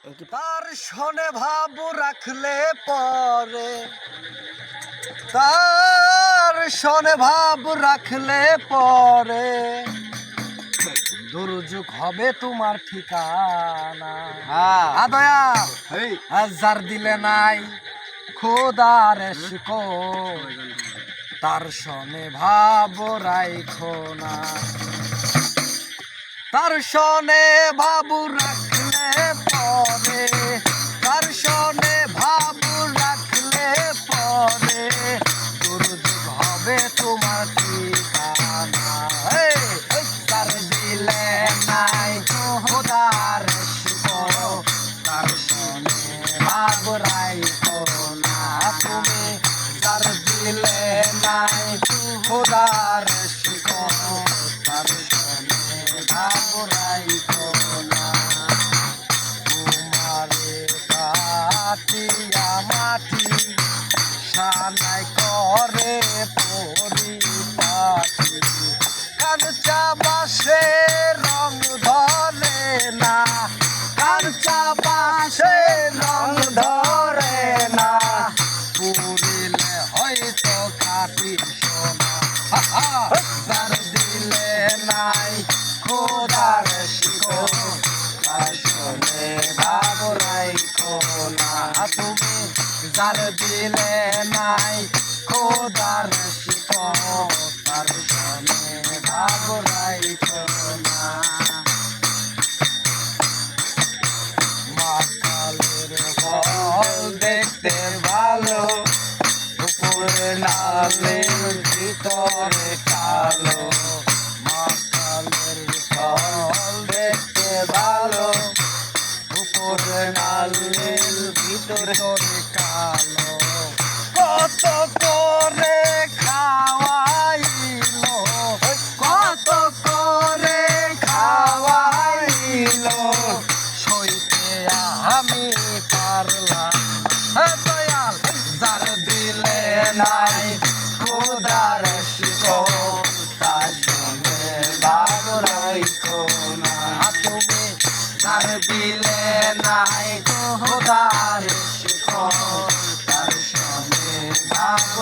তার শোনে ভাব রাখলে পরে, তার শোনে ভাব রাখলে পরে দুর্যোগ হবে তোমার ঠিকানা। দয়াল যার দিলে নাই খোদার শিকো, তার শোনে ভাব রাইখো না। তার শোনে ভাব রাখলে পরে, তার শোনে ভাব রাখলে পরে দুর্যোগ হবে তোমার ঠিকানা। তার দিলে নাই খোদার শিকো, তার শোনে ভাব রাইখো না তুমি। তার দিলে নাই খোদার শিকো, তার শোনে ভাব রাইখো না। তোমারে কাটিয়া মাটি সানাই করে পরিপাটি, কাঞ্চা বাসে রং ধরে না, কাঞ্চা বাসে রং ধরে না, পুরিলে হয়তো কাটি সোনা। যার দিলে নাই খোদার শিকো, তার শোনে ভাব রাইখো না তুমি। যার দিলে নাই খোদার শিকো, তার শোনে ভাব রাইখো না। মাকালের ফল দেখতে ভালো, উপরে নালে ভিতরে কালো। মাকালের ফল দেখতে ভালো, উপরে নালে ভিতরে কালো। কত করে খাওয়াইলো, কত করে খাওয়াইলো, সইতে আমি পারলাম। দয়াল যার দিলে নাই খোদার শিকো, তার শোনে ভাব রাইখো না তুমি। যার দিলে নাই খোদার শিকো, তার শোনে ভাব